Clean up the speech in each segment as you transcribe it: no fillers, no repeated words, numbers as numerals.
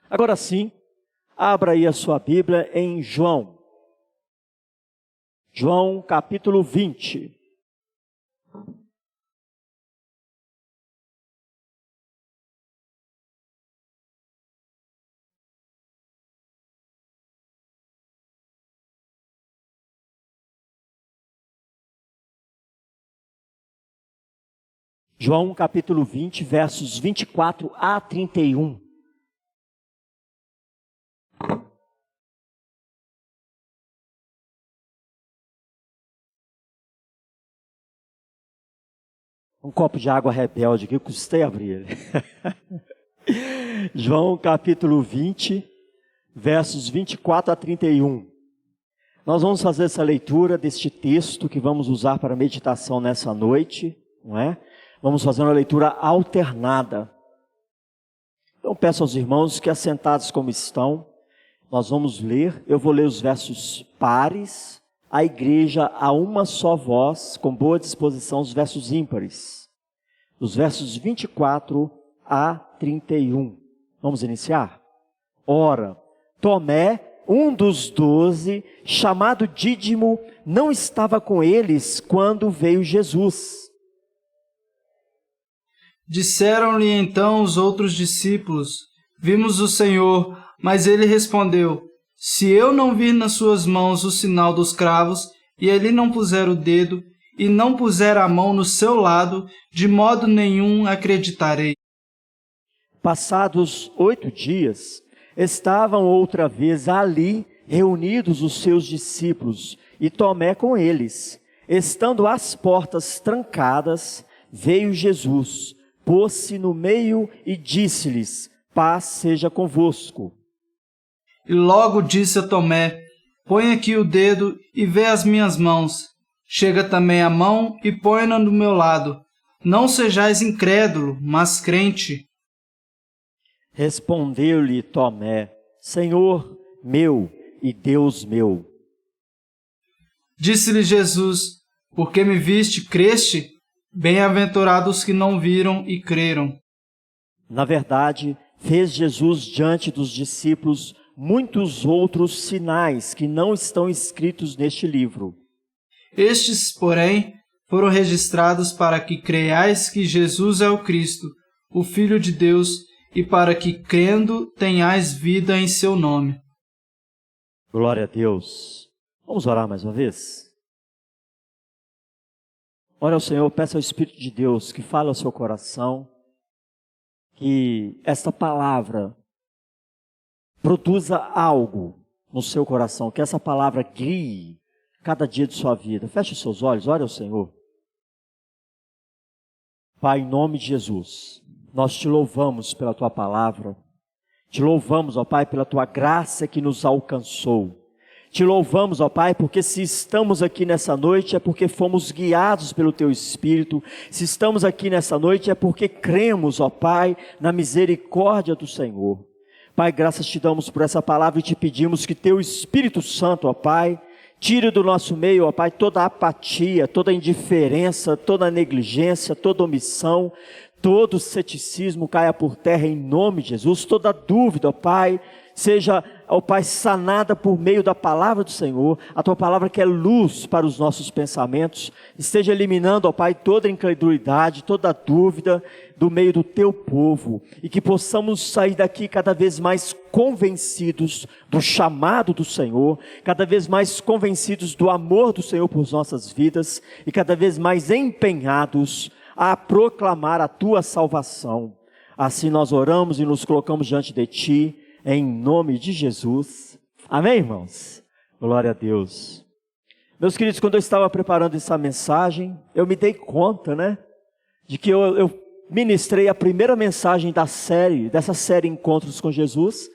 Agora sim, abra aí a sua Bíblia em João. João capítulo 20. João capítulo 20, versos 24 a 31. Um copo de água rebelde que eu custei abrir. João capítulo 20, versos 24 a 31. Nós vamos fazer essa leitura deste texto que vamos usar para meditação nessa noite, não é? Vamos fazer uma leitura alternada. Então peço aos irmãos que assentados como estão, nós vamos ler, eu vou ler os versos pares, a igreja a uma só voz, com boa disposição os versos ímpares. Dos versos 24 a 31. Vamos iniciar? Ora, Tomé, um dos 12, chamado Dídimo, não estava com eles quando veio Jesus. Disseram-lhe então os outros discípulos: Vimos o Senhor. Mas ele respondeu: Se eu não vir nas suas mãos o sinal dos cravos, e ele não puser o dedo, e não puser a mão no seu lado, de modo nenhum acreditarei. Passados 8 dias, estavam outra vez ali reunidos os seus discípulos, e Tomé com eles. Estando as portas trancadas, veio Jesus, pôs-se no meio e disse-lhes: Paz seja convosco. E logo disse a Tomé: Põe aqui o dedo e vê as minhas mãos. Chega também a mão e põe-na no meu lado. Não sejais incrédulo, mas crente. Respondeu-lhe Tomé: Senhor meu e Deus meu. Disse-lhe Jesus: Porque me viste, creste? Bem-aventurados que não viram e creram. Na verdade, fez Jesus diante dos discípulos muitos outros sinais que não estão escritos neste livro. Estes, porém, foram registrados para que creiais que Jesus é o Cristo, o Filho de Deus, e para que, crendo, tenhais vida em seu nome. Glória a Deus. Vamos orar mais uma vez? Ora ao Senhor, peça ao Espírito de Deus que fale ao seu coração, que esta palavra produza algo no seu coração, que essa palavra guie cada dia de sua vida. Feche os seus olhos, ore ao Senhor. Pai, em nome de Jesus, nós te louvamos pela tua palavra, te louvamos, ó Pai, pela tua graça que nos alcançou. Te louvamos, ó Pai, porque se estamos aqui nessa noite é porque fomos guiados pelo Teu Espírito. Se estamos aqui nessa noite é porque cremos, ó Pai, na misericórdia do Senhor. Pai, graças te damos por essa palavra e te pedimos que Teu Espírito Santo, ó Pai, tire do nosso meio, ó Pai, toda a apatia, toda a indiferença, toda a negligência, toda a omissão, todo o ceticismo caia por terra em nome de Jesus. Toda dúvida, ó Pai, seja, ó Pai, sanada por meio da palavra do Senhor, a Tua palavra que é luz para os nossos pensamentos, esteja eliminando, ó Pai, toda incredulidade, toda dúvida do meio do Teu povo, e que possamos sair daqui cada vez mais convencidos do chamado do Senhor, cada vez mais convencidos do amor do Senhor por nossas vidas, e cada vez mais empenhados a proclamar a Tua salvação. Assim nós oramos e nos colocamos diante de Ti, em nome de Jesus. Amém, irmãos? Glória a Deus. Meus queridos, quando eu estava preparando essa mensagem, eu me dei conta, de que eu ministrei a primeira mensagem dessa série Encontros com Jesus.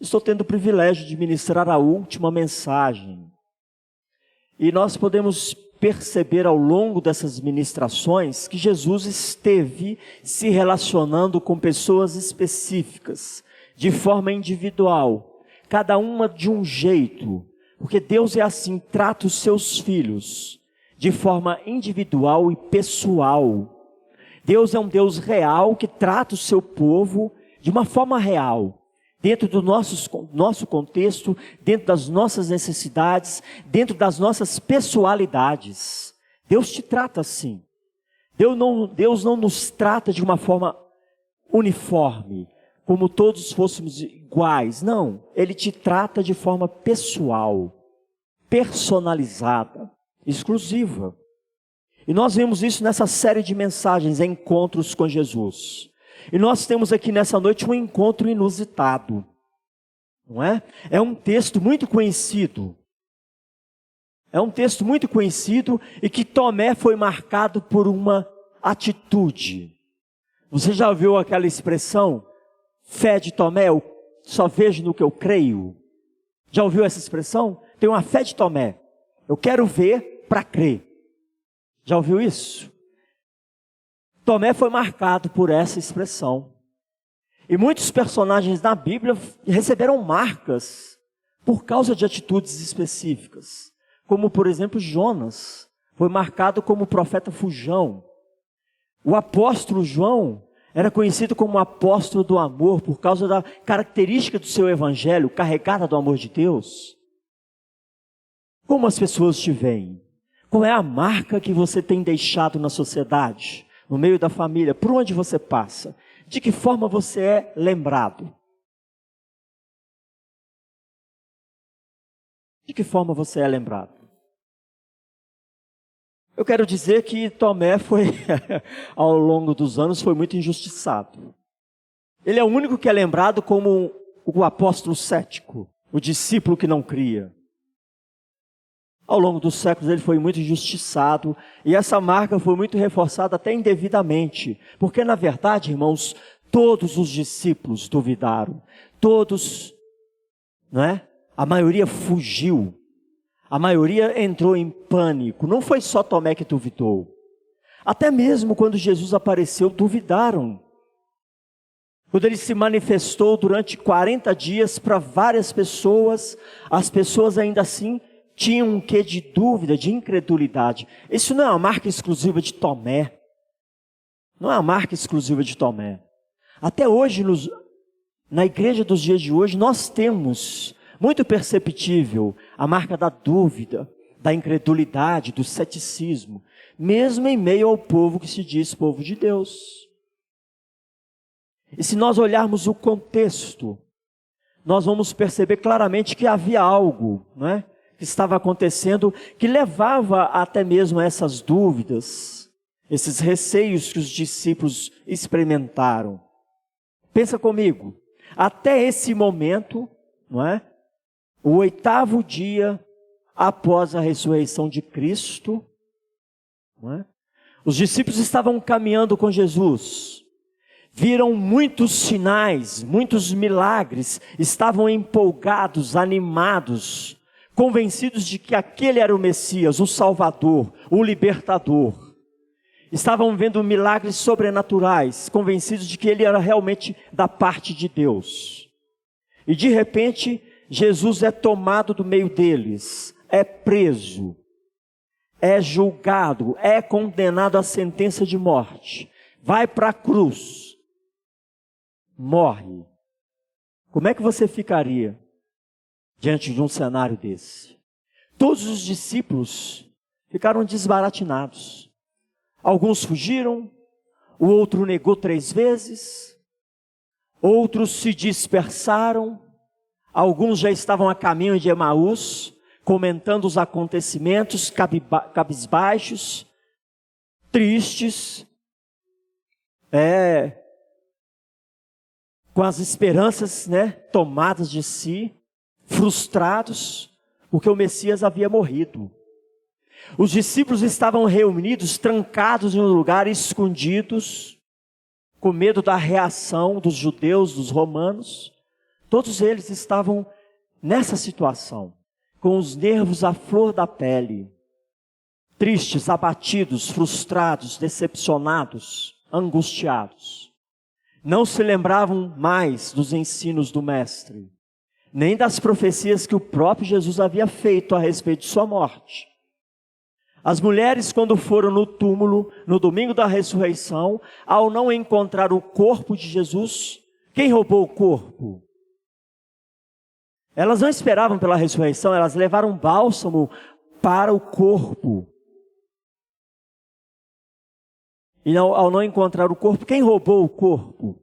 Estou tendo o privilégio de ministrar a última mensagem. E nós podemos perceber ao longo dessas ministrações que Jesus esteve se relacionando com pessoas específicas, de forma individual, cada uma de um jeito, porque Deus é assim, trata os seus filhos de forma individual e pessoal. Deus é um Deus real que trata o seu povo de uma forma real. dentro do nosso contexto, dentro das nossas necessidades, dentro das nossas pessoalidades. Deus te trata assim. Deus não nos trata de uma forma uniforme, como todos fôssemos iguais. Não, Ele te trata de forma pessoal, personalizada, exclusiva. E nós vemos isso nessa série de mensagens, Encontros com Jesus. E nós temos aqui nessa noite um encontro inusitado, não é? É um texto muito conhecido. É um texto muito conhecido e que Tomé foi marcado por uma atitude. Você já ouviu aquela expressão, fé de Tomé, eu só vejo no que eu creio? Já ouviu essa expressão? Tem uma fé de Tomé, eu quero ver para crer. Já ouviu isso? Tomé foi marcado por essa expressão. E muitos personagens na Bíblia receberam marcas por causa de atitudes específicas. Como, por exemplo, Jonas foi marcado como profeta fujão. O apóstolo João era conhecido como apóstolo do amor por causa da característica do seu evangelho, carregada do amor de Deus. Como as pessoas te veem? Qual é a marca que você tem deixado na sociedade, no meio da família, por onde você passa? De que forma você é lembrado? De que forma você é lembrado? Eu quero dizer que Tomé foi, ao longo dos anos, foi muito injustiçado. Ele é o único que é lembrado como o apóstolo cético, o discípulo que não cria. Ao longo dos séculos ele foi muito injustiçado e essa marca foi muito reforçada até indevidamente. Porque na verdade, irmãos, todos os discípulos duvidaram. Todos, não é? A maioria fugiu. A maioria entrou em pânico. Não foi só Tomé que duvidou. Até mesmo quando Jesus apareceu, duvidaram. Quando ele se manifestou durante 40 dias para várias pessoas, as pessoas ainda assim tinham um quê de dúvida, de incredulidade. Isso não é uma marca exclusiva de Tomé. Não é uma marca exclusiva de Tomé. Até hoje, na igreja dos dias de hoje, nós temos muito perceptível a marca da dúvida, da incredulidade, do ceticismo, mesmo em meio ao povo que se diz povo de Deus. E se nós olharmos o contexto, nós vamos perceber claramente que havia algo, não é, que estava acontecendo, que levava até mesmo a essas dúvidas, esses receios que os discípulos experimentaram. Pensa comigo, até esse momento, não é? O 8º dia após a ressurreição de Cristo, não é? Os discípulos estavam caminhando com Jesus, viram muitos sinais, muitos milagres, estavam empolgados, animados, convencidos de que aquele era o Messias, o Salvador, o Libertador. Estavam vendo milagres sobrenaturais, convencidos de que ele era realmente da parte de Deus. E de repente, Jesus é tomado do meio deles, é preso, é julgado, é condenado à sentença de morte, vai para a cruz, morre. Como é que você ficaria diante de um cenário desse? Todos os discípulos ficaram desbaratinados. Alguns fugiram, o outro negou 3 vezes, outros se dispersaram, alguns já estavam a caminho de Emaús, comentando os acontecimentos, cabisbaixos, tristes, com as esperanças, tomadas de si, frustrados, porque o Messias havia morrido. Os discípulos estavam reunidos, trancados em um lugar, escondidos, com medo da reação dos judeus, dos romanos. Todos eles estavam nessa situação, com os nervos à flor da pele, tristes, abatidos, frustrados, decepcionados, angustiados. Não se lembravam mais dos ensinos do Mestre, nem das profecias que o próprio Jesus havia feito a respeito de sua morte. As mulheres, quando foram no túmulo, no domingo da ressurreição, ao não encontrar o corpo de Jesus, quem roubou o corpo? Elas não esperavam pela ressurreição, elas levaram um bálsamo para o corpo. E ao não encontrar o corpo, quem roubou o corpo?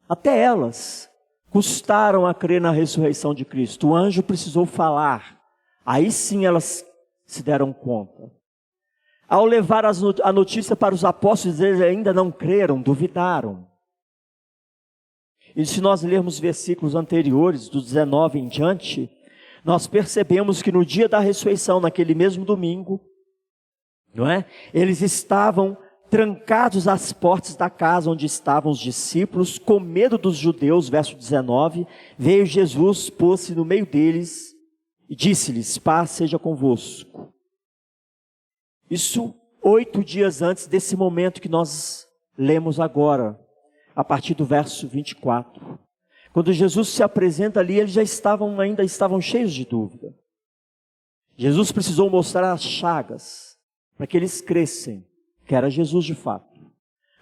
Até elas custaram a crer na ressurreição de Cristo. O anjo precisou falar. Aí sim elas se deram conta. Ao levar a notícia para os apóstolos, eles ainda não creram, duvidaram. E se nós lermos versículos anteriores, do 19 em diante, nós percebemos que no dia da ressurreição, naquele mesmo domingo, não é? Eles estavam trancados às portas da casa onde estavam os discípulos, com medo dos judeus, verso 19, veio Jesus, pôs-se no meio deles e disse-lhes, paz seja convosco. Isso 8 dias antes desse momento que nós lemos agora, a partir do verso 24. Quando Jesus se apresenta ali, eles ainda estavam cheios de dúvida. Jesus precisou mostrar as chagas, para que eles crescem, que era Jesus de fato.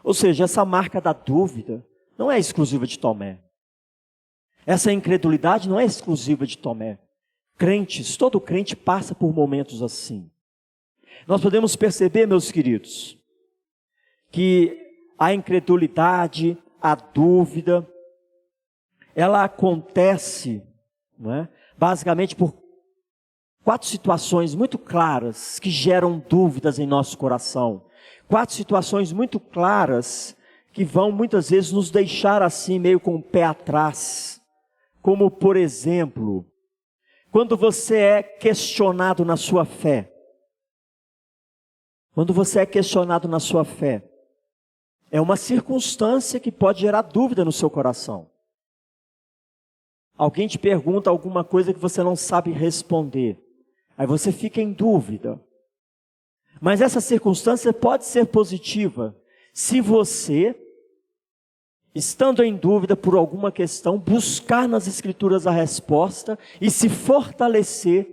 Ou seja, essa marca da dúvida não é exclusiva de Tomé. Essa incredulidade não é exclusiva de Tomé. Crentes, todo crente passa por momentos assim. Nós podemos perceber, meus queridos, que a incredulidade, a dúvida, ela acontece, não é? Basicamente por 4 situações muito claras que geram dúvidas em nosso coração. 4 situações muito claras que vão muitas vezes nos deixar assim meio com o pé atrás. Como, por exemplo, quando você é questionado na sua fé. Quando você é questionado na sua fé, é uma circunstância que pode gerar dúvida no seu coração. Alguém te pergunta alguma coisa que você não sabe responder. Aí você fica em dúvida. Mas essa circunstância pode ser positiva se você, estando em dúvida por alguma questão, buscar nas Escrituras a resposta e se fortalecer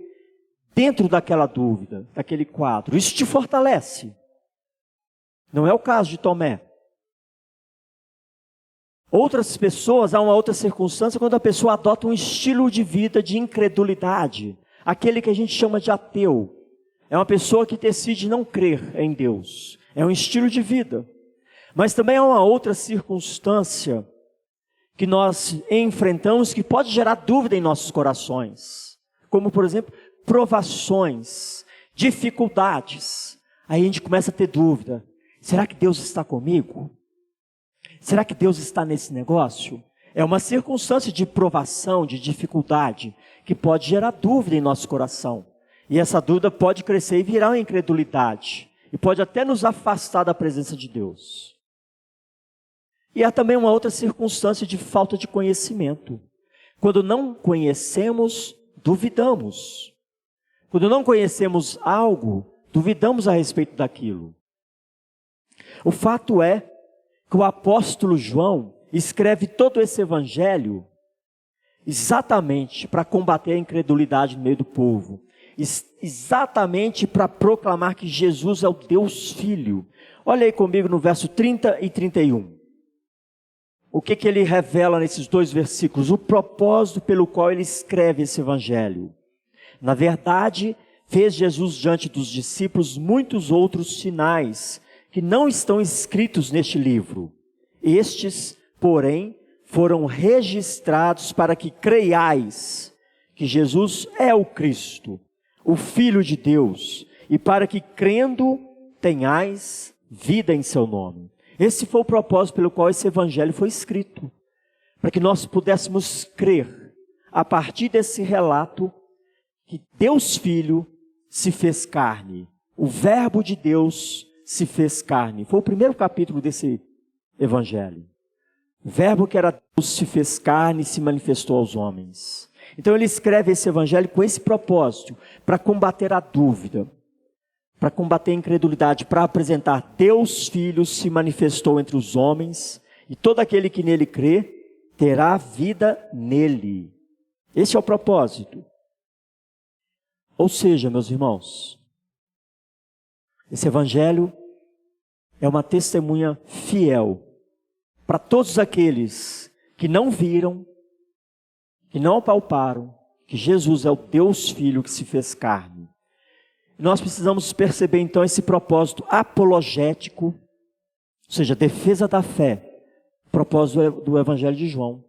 dentro daquela dúvida, daquele quadro. Isso te fortalece. Não é o caso de Tomé. Outras pessoas, há uma outra circunstância, quando a pessoa adota um estilo de vida de incredulidade. Aquele que a gente chama de ateu. É uma pessoa que decide não crer em Deus. É um estilo de vida. Mas também há uma outra circunstância que nós enfrentamos que pode gerar dúvida em nossos corações. Como, por exemplo, provações, dificuldades. Aí a gente começa a ter dúvida. Será que Deus está comigo? Será que Deus está nesse negócio? É uma circunstância de provação, de dificuldade, que pode gerar dúvida em nosso coração. E essa dúvida pode crescer e virar uma incredulidade. E pode até nos afastar da presença de Deus. E há também uma outra circunstância de falta de conhecimento. Quando não conhecemos, duvidamos. Quando não conhecemos algo, duvidamos a respeito daquilo. O fato é que o apóstolo João escreve todo esse evangelho exatamente para combater a incredulidade no meio do povo. Exatamente para proclamar que Jesus é o Deus Filho. Olha aí comigo no verso 30 e 31. O que ele revela nesses 2 versículos? O propósito pelo qual ele escreve esse evangelho. Na verdade, fez Jesus diante dos discípulos muitos outros sinais que não estão escritos neste livro. Estes, porém, foram registrados para que creiais que Jesus é o Cristo, o Filho de Deus, e para que, crendo, tenhais vida em seu nome. Esse foi o propósito pelo qual esse evangelho foi escrito, para que nós pudéssemos crer, a partir desse relato, que Deus Filho se fez carne, o Verbo de Deus se fez carne. Foi o primeiro capítulo desse evangelho. O Verbo que era Deus se fez carne e se manifestou aos homens. Então ele escreve esse evangelho com esse propósito, para combater a dúvida, para combater a incredulidade, para apresentar Deus Filho se manifestou entre os homens, e todo aquele que nele crê, terá vida nele. Esse é o propósito. Ou seja, meus irmãos, esse evangelho é uma testemunha fiel para todos aqueles que não viram, que não apalparam, que Jesus é o Deus Filho que se fez carne. Nós precisamos perceber então esse propósito apologético, ou seja, defesa da fé, propósito do Evangelho de João.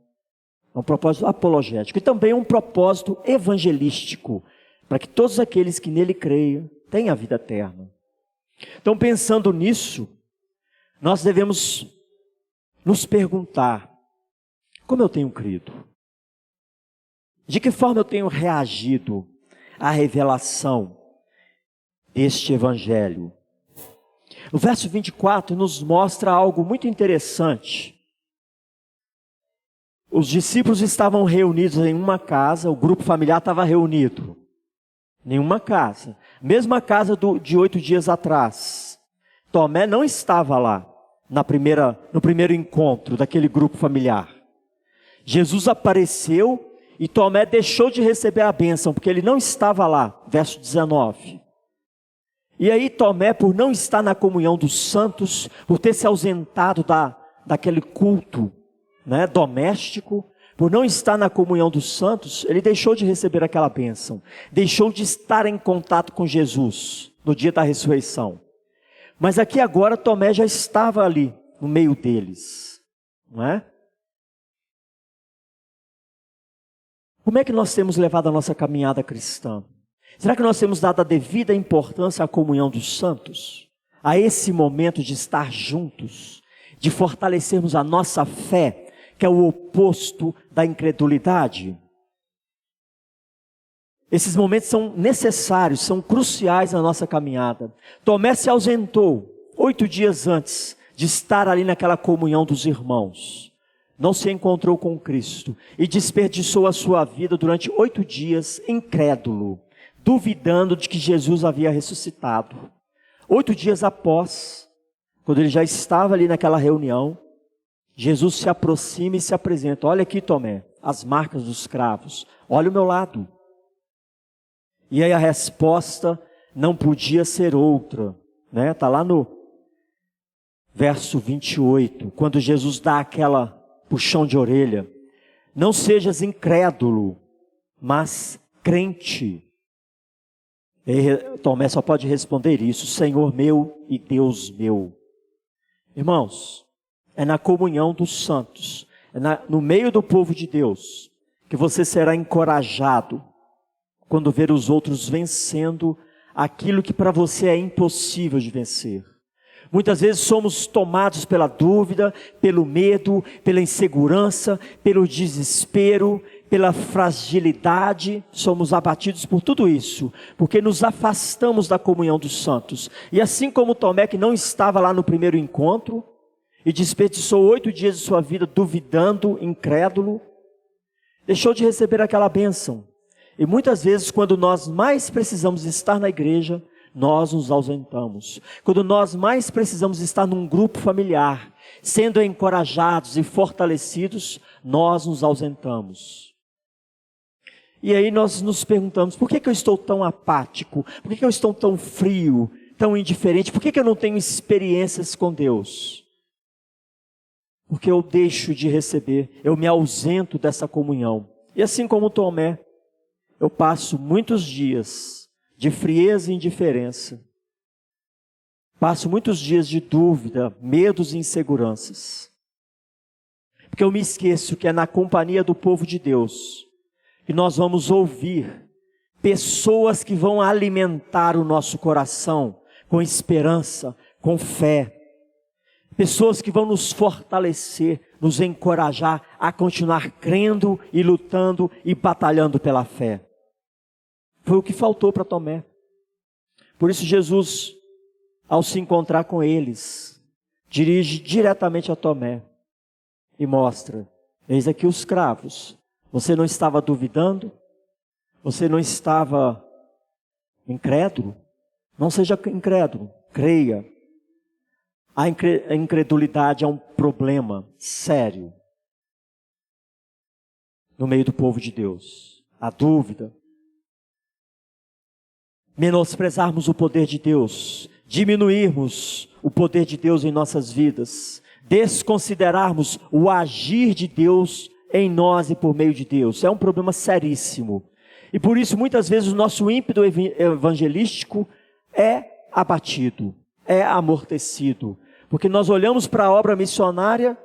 É um propósito apologético e também um propósito evangelístico, para que todos aqueles que nele creiam tenham a vida eterna. Então, pensando nisso, nós devemos nos perguntar: como eu tenho crido? De que forma eu tenho reagido à revelação deste Evangelho? O verso 24 nos mostra algo muito interessante. Os discípulos estavam reunidos em uma casa, o grupo familiar estava reunido em uma casa, mesma casa de 8 dias atrás. Tomé não estava lá no primeiro encontro daquele grupo familiar. Jesus apareceu e Tomé deixou de receber a bênção, porque ele não estava lá, verso 19. E aí Tomé, por não estar na comunhão dos santos, por ter se ausentado daquele culto, doméstico, por não estar na comunhão dos santos, ele deixou de receber aquela bênção, deixou de estar em contato com Jesus no dia da ressurreição. Mas aqui agora Tomé já estava ali no meio deles, não é? Como é que nós temos levado a nossa caminhada cristã? Será que nós temos dado a devida importância à comunhão dos santos? A esse momento de estar juntos, de fortalecermos a nossa fé, que é o oposto da incredulidade? Esses momentos são necessários, são cruciais na nossa caminhada. Tomé se ausentou 8 dias antes de estar ali naquela comunhão dos irmãos. Não se encontrou com Cristo e desperdiçou a sua vida durante 8 dias incrédulo, duvidando de que Jesus havia ressuscitado. 8 dias após, quando ele já estava ali naquela reunião, Jesus se aproxima e se apresenta: olha aqui, Tomé, as marcas dos cravos, olha o meu lado. E aí a resposta não podia ser outra, está lá no verso 28, quando Jesus dá aquela puxão de orelha: não sejas incrédulo, mas crente. E Tomé só pode responder isso: Senhor meu e Deus meu. Irmãos, é na comunhão dos santos, no meio do povo de Deus, que você será encorajado quando ver os outros vencendo aquilo que para você é impossível de vencer. Muitas vezes somos tomados pela dúvida, pelo medo, pela insegurança, pelo desespero, pela fragilidade, somos abatidos por tudo isso, porque nos afastamos da comunhão dos santos. E assim como Tomé, que não estava lá no primeiro encontro, e desperdiçou 8 dias de sua vida duvidando, incrédulo, deixou de receber aquela bênção. E muitas vezes, quando nós mais precisamos estar na igreja, nós nos ausentamos. Quando nós mais precisamos estar num grupo familiar, sendo encorajados e fortalecidos, nós nos ausentamos. E aí nós nos perguntamos: por que eu estou tão apático? Por que eu estou tão frio, tão indiferente? Por que eu não tenho experiências com Deus? Porque eu deixo de receber, eu me ausento dessa comunhão. E assim como Tomé, eu passo muitos dias de frieza e indiferença. Passo muitos dias de dúvida, medos e inseguranças. Porque eu me esqueço que é na companhia do povo de Deus que nós vamos ouvir pessoas que vão alimentar o nosso coração com esperança, com fé. Pessoas que vão nos fortalecer, nos encorajar a continuar crendo e lutando e batalhando pela fé. Foi o que faltou para Tomé. Por isso Jesus, ao se encontrar com eles, dirige diretamente a Tomé e mostra: eis aqui os cravos. Você não estava duvidando? Você não estava incrédulo? Não seja incrédulo, creia. A incredulidade é um problema sério no meio do povo de Deus. A dúvida. Menosprezarmos o poder de Deus, diminuirmos o poder de Deus em nossas vidas, desconsiderarmos o agir de Deus em nós e por meio de Deus. É um problema seríssimo. E por isso, muitas vezes, o nosso ímpeto evangelístico é abatido, é amortecido. Porque nós olhamos para a obra missionária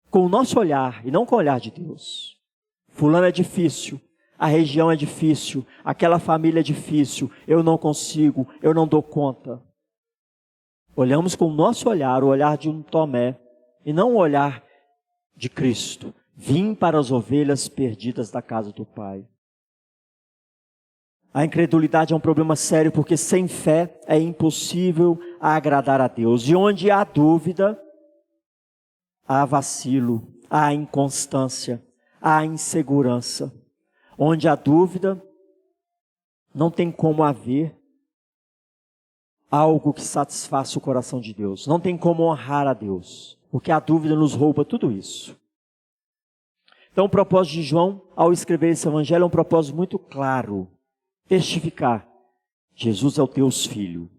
com o nosso olhar e não com o olhar de Deus. Fulano é difícil, a região é difícil, aquela família é difícil, eu não consigo, eu não dou conta. Olhamos com o nosso olhar, o olhar de um Tomé, e não o olhar de Cristo. Vim para as ovelhas perdidas da casa do Pai. A incredulidade é um problema sério, porque sem fé é impossível agradar a Deus. E onde há dúvida, há vacilo, há inconstância, há insegurança. Onde há dúvida, não tem como haver algo que satisfaça o coração de Deus. Não tem como honrar a Deus, porque a dúvida nos rouba tudo isso. Então o propósito de João, ao escrever esse evangelho, é um propósito muito claro. Testificar, Jesus é o teu filho.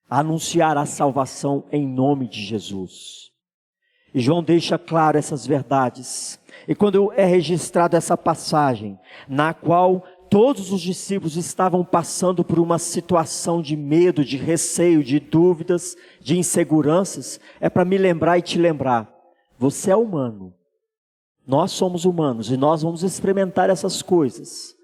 Anunciar a salvação em nome de Jesus. E João deixa claro essas verdades. E quando é registrada essa passagem, na qual todos os discípulos estavam passando por uma situação de medo, de receio, de dúvidas, de inseguranças, é para me lembrar e te lembrar. Você é humano. Nós somos humanos e nós vamos experimentar essas coisas.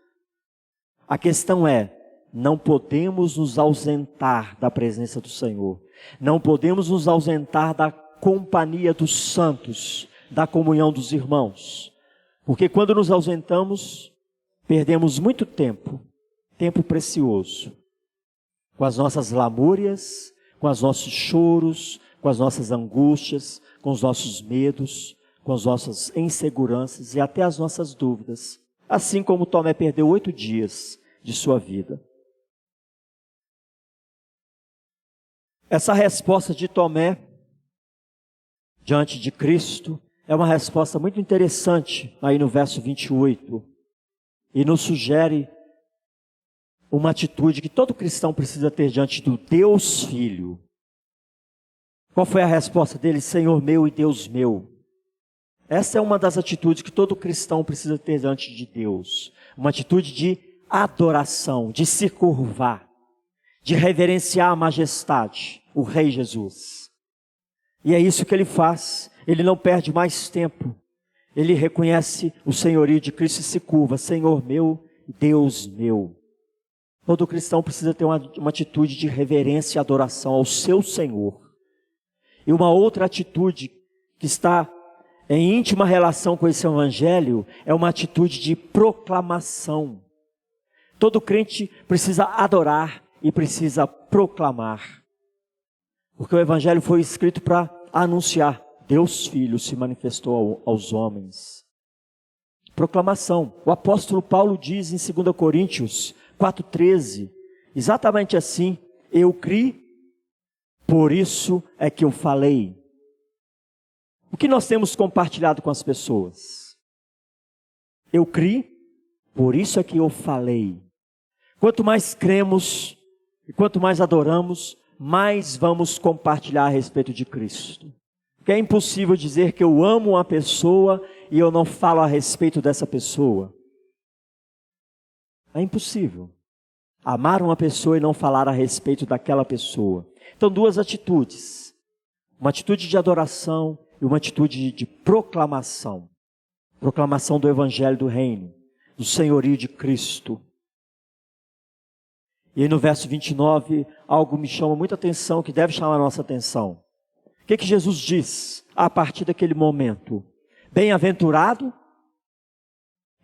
A questão é, não podemos nos ausentar da presença do Senhor. Não podemos nos ausentar da companhia dos santos, da comunhão dos irmãos. Porque quando nos ausentamos, perdemos muito tempo, tempo precioso, com as nossas lamúrias, com os nossos choros, com as nossas angústias, com os nossos medos, com as nossas inseguranças e até as nossas dúvidas. Assim como Tomé perdeu 8 dias de sua vida. Essa resposta de Tomé diante de Cristo é uma resposta muito interessante aí no verso 28 e nos sugere uma atitude que todo cristão precisa ter diante do Deus Filho. Qual foi a resposta dele? Senhor meu e Deus meu. Essa é uma das atitudes que todo cristão precisa ter diante de Deus. Uma atitude de adoração, de se curvar, de reverenciar a majestade, o Rei Jesus. E é isso que ele faz. Ele não perde mais tempo. Ele reconhece o senhorio de Cristo e se curva. Senhor meu, Deus meu. Todo cristão precisa ter uma atitude de reverência e adoração ao seu Senhor. E uma outra atitude que está em íntima relação com esse evangelho é uma atitude de proclamação. Todo crente precisa adorar e precisa proclamar. Porque o evangelho foi escrito para anunciar. Deus Filho se manifestou aos homens. Proclamação. O apóstolo Paulo diz em 2 Coríntios 4,13, exatamente assim, eu criei, por isso é que eu falei. O que nós temos compartilhado com as pessoas? Eu criei, por isso é que eu falei. Quanto mais cremos e quanto mais adoramos, mais vamos compartilhar a respeito de Cristo. Porque é impossível dizer que eu amo uma pessoa e eu não falo a respeito dessa pessoa. É impossível. Amar uma pessoa e não falar a respeito daquela pessoa. Então, 2 atitudes. Uma atitude de adoração e uma atitude de proclamação. Proclamação do Evangelho do Reino, do senhorio de Cristo. E aí no verso 29, algo me chama muita atenção, que deve chamar a nossa atenção. O que Jesus diz a partir daquele momento? Bem-aventurado.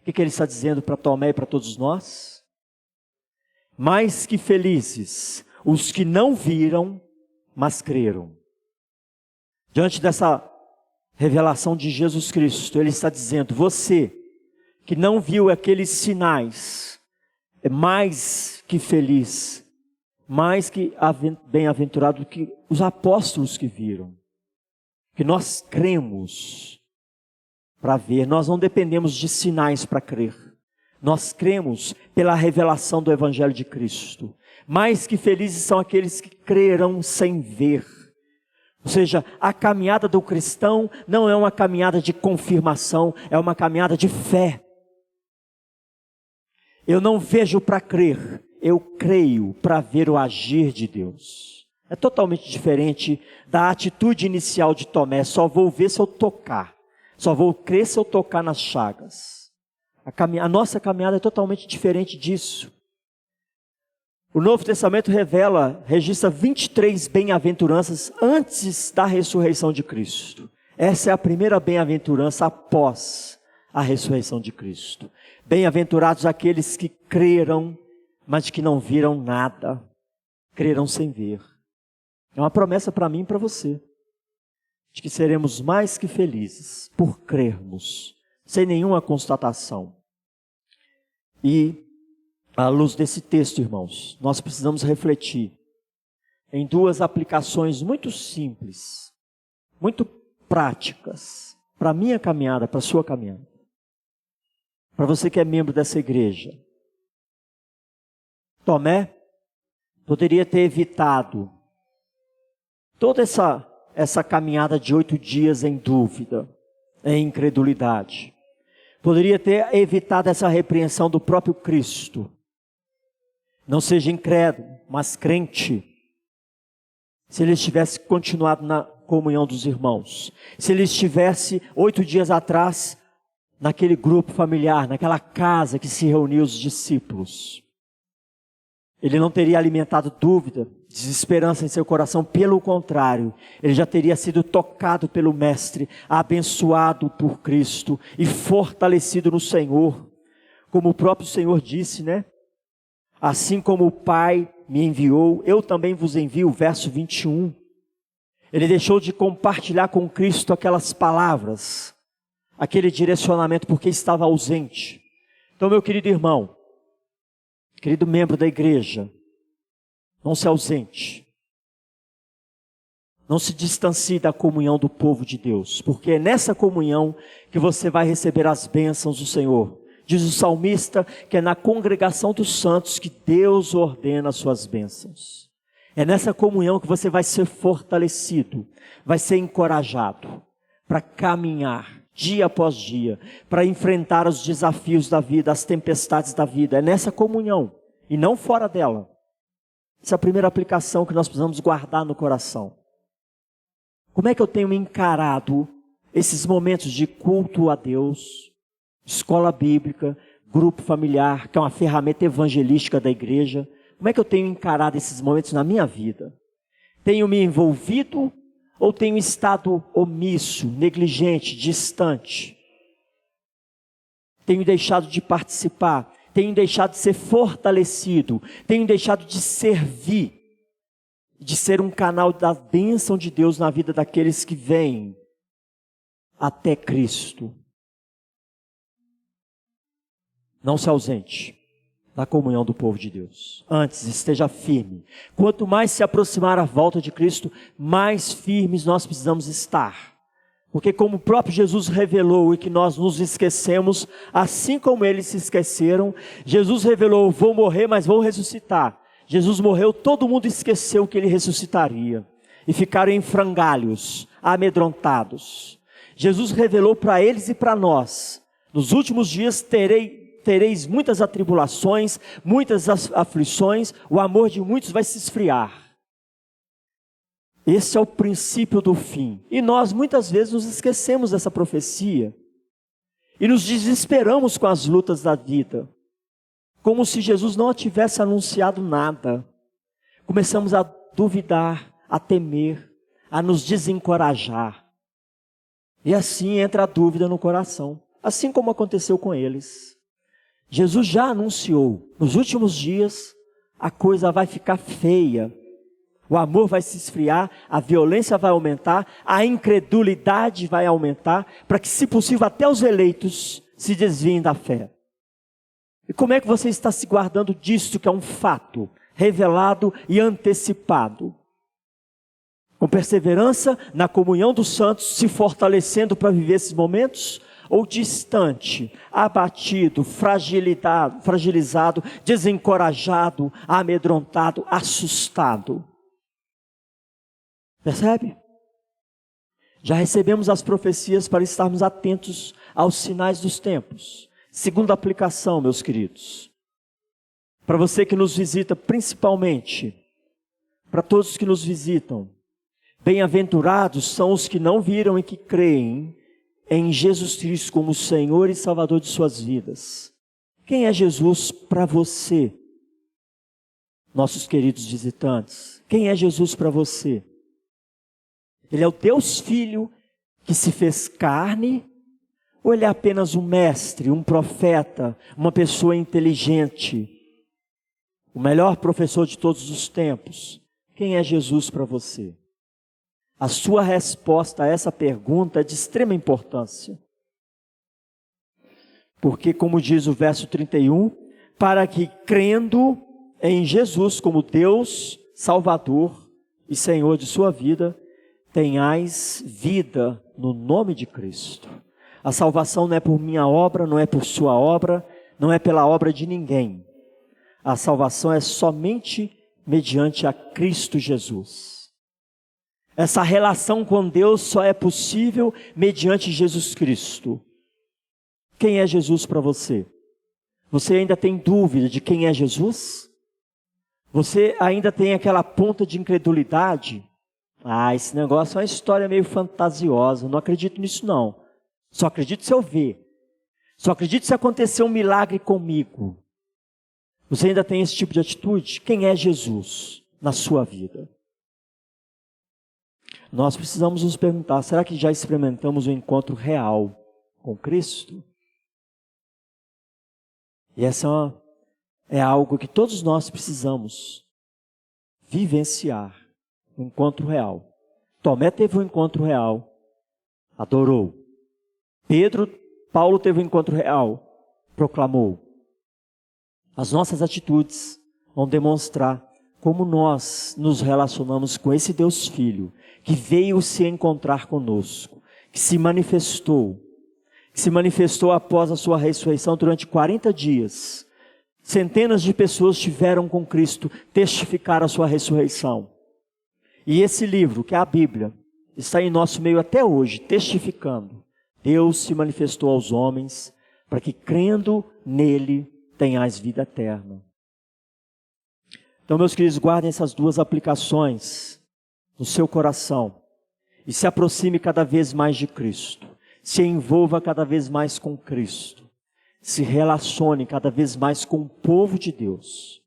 O que ele está dizendo para Tomé e para todos nós? Mais que felizes os que não viram, mas creram. Diante dessa revelação de Jesus Cristo, ele está dizendo, você que não viu aqueles sinais, é mais que feliz, mais que bem-aventurado do que os apóstolos que viram. Que nós cremos para ver, nós não dependemos de sinais para crer. Nós cremos pela revelação do Evangelho de Cristo. Mais que felizes são aqueles que crerão sem ver. Ou seja, a caminhada do cristão não é uma caminhada de confirmação, é uma caminhada de fé. Eu não vejo para crer, eu creio para ver o agir de Deus. É totalmente diferente da atitude inicial de Tomé, só vou ver se eu tocar, só vou crer se eu tocar nas chagas. A nossa caminhada é totalmente diferente disso. O Novo Testamento registra 23 bem-aventuranças antes da ressurreição de Cristo. Essa é a primeira bem-aventurança após a ressurreição de Cristo. Bem-aventurados aqueles que creram, mas que não viram nada. Creram sem ver. É uma promessa para mim e para você. De que seremos mais que felizes por crermos, sem nenhuma constatação. E, à luz desse texto, irmãos, nós precisamos refletir em duas aplicações muito simples, muito práticas, para a minha caminhada, para a sua caminhada. Para você que é membro dessa igreja. Tomé poderia ter evitado toda essa caminhada de 8 dias em dúvida, em incredulidade. Poderia ter evitado essa repreensão do próprio Cristo. Não seja incrédulo, mas crente. Se ele tivesse continuado na comunhão dos irmãos. Se ele estivesse 8 dias atrás, naquele grupo familiar, naquela casa que se reuniu os discípulos. Ele não teria alimentado dúvida, desesperança em seu coração. Pelo contrário, ele já teria sido tocado pelo Mestre, abençoado por Cristo e fortalecido no Senhor. Como o próprio Senhor disse, né? Assim como o Pai me enviou, eu também vos envio, verso 21. Ele deixou de compartilhar com Cristo aquelas palavras, aquele direcionamento, porque estava ausente. Então, meu querido irmão, querido membro da igreja, não se ausente. Não se distancie da comunhão do povo de Deus, porque é nessa comunhão que você vai receber as bênçãos do Senhor. Diz o salmista que é na congregação dos santos que Deus ordena as suas bênçãos. É nessa comunhão que você vai ser fortalecido, vai ser encorajado para caminhar dia após dia, para enfrentar os desafios da vida, as tempestades da vida. É nessa comunhão e não fora dela. Essa é a primeira aplicação que nós precisamos guardar no coração. Como é que eu tenho encarado esses momentos de culto a Deus, escola bíblica, grupo familiar, que é uma ferramenta evangelística da igreja? Como é que eu tenho encarado esses momentos na minha vida? Tenho me envolvido ou tenho estado omisso, negligente, distante? Tenho deixado de participar? Tenho deixado de ser fortalecido? Tenho deixado de servir? De ser um canal da bênção de Deus na vida daqueles que vêm até Cristo? Não se ausente da comunhão do povo de Deus. Antes, esteja firme. Quanto mais se aproximar a volta de Cristo, mais firmes nós precisamos estar. Porque como o próprio Jesus revelou e que nós nos esquecemos, assim como eles se esqueceram, Jesus revelou, vou morrer, mas vou ressuscitar. Jesus morreu, todo mundo esqueceu que ele ressuscitaria. E ficaram em frangalhos, amedrontados. Jesus revelou para eles e para nós, nos últimos dias tereis muitas atribulações, muitas aflições, o amor de muitos vai se esfriar. Esse é o princípio do fim. E nós muitas vezes nos esquecemos dessa profecia. E nos desesperamos com as lutas da vida. Como se Jesus não tivesse anunciado nada. Começamos a duvidar, a temer, a nos desencorajar. E assim entra a dúvida no coração. Assim como aconteceu com eles. Jesus já anunciou, nos últimos dias, a coisa vai ficar feia. O amor vai se esfriar, a violência vai aumentar, a incredulidade vai aumentar, para que, se possível, até os eleitos se desviem da fé. E como é que você está se guardando disso, que é um fato revelado e antecipado? Com perseverança, na comunhão dos santos, se fortalecendo para viver esses momentos? Ou distante, abatido, fragilizado, desencorajado, amedrontado, assustado? Percebe? Já recebemos as profecias para estarmos atentos aos sinais dos tempos. Segunda aplicação, meus queridos. para você que nos visita principalmente, para todos que nos visitam. Bem-aventurados são os que não viram e que creem em Jesus Cristo como Senhor e Salvador de suas vidas. Quem é Jesus para você, nossos queridos visitantes? Quem é Jesus para você? Ele é o Deus Filho que se fez carne, ou ele é apenas um mestre, um profeta, uma pessoa inteligente, o melhor professor de todos os tempos? Quem é Jesus para você? A sua resposta a essa pergunta é de extrema importância. Porque, como diz o verso 31, para que crendo em Jesus como Deus, Salvador e Senhor de sua vida, tenhais vida no nome de Cristo. A salvação não é por minha obra, não é por sua obra, não é pela obra de ninguém. A salvação é somente mediante a Cristo Jesus. Essa relação com Deus só é possível mediante Jesus Cristo. Quem é Jesus para você? Você ainda tem dúvida de quem é Jesus? Você ainda tem aquela ponta de incredulidade? Esse negócio é uma história meio fantasiosa, não acredito nisso não. Só acredito se eu ver. Só acredito se acontecer um milagre comigo. Você ainda tem esse tipo de atitude? Quem é Jesus na sua vida? Nós precisamos nos perguntar, será que já experimentamos um encontro real com Cristo? E essa é algo que todos nós precisamos vivenciar, um encontro real. Tomé teve um encontro real, adorou. Paulo teve um encontro real, proclamou. As nossas atitudes vão demonstrar como nós nos relacionamos com esse Deus Filho, que veio se encontrar conosco, que se manifestou após a sua ressurreição durante 40 dias. Centenas de pessoas estiveram com Cristo, testificaram a sua ressurreição. E esse livro, que é a Bíblia, está em nosso meio até hoje, testificando. Deus se manifestou aos homens, para que crendo nele, tenhais vida eterna. Então, meus queridos, guardem essas duas aplicações no seu coração e se aproxime cada vez mais de Cristo. Se envolva cada vez mais com Cristo. Se relacione cada vez mais com o povo de Deus,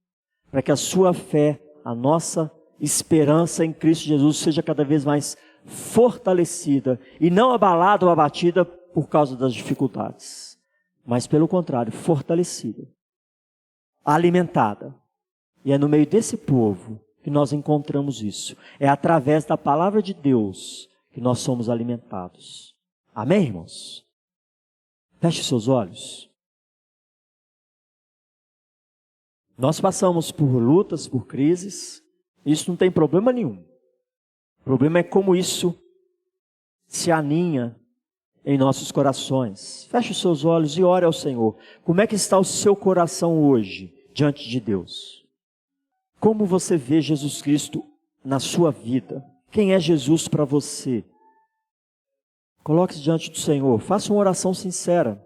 para que a sua fé, a nossa esperança em Cristo Jesus seja cada vez mais fortalecida e não abalada ou abatida por causa das dificuldades, mas pelo contrário, fortalecida, alimentada. E é no meio desse povo que nós encontramos isso. É através da palavra de Deus que nós somos alimentados. Amém, irmãos? Feche seus olhos. Nós passamos por lutas, por crises. Isso não tem problema nenhum. O problema é como isso se aninha em nossos corações. Feche os seus olhos e ore ao Senhor. Como é que está o seu coração hoje diante de Deus? Como você vê Jesus Cristo na sua vida? Quem é Jesus para você? Coloque-se diante do Senhor. Faça uma oração sincera.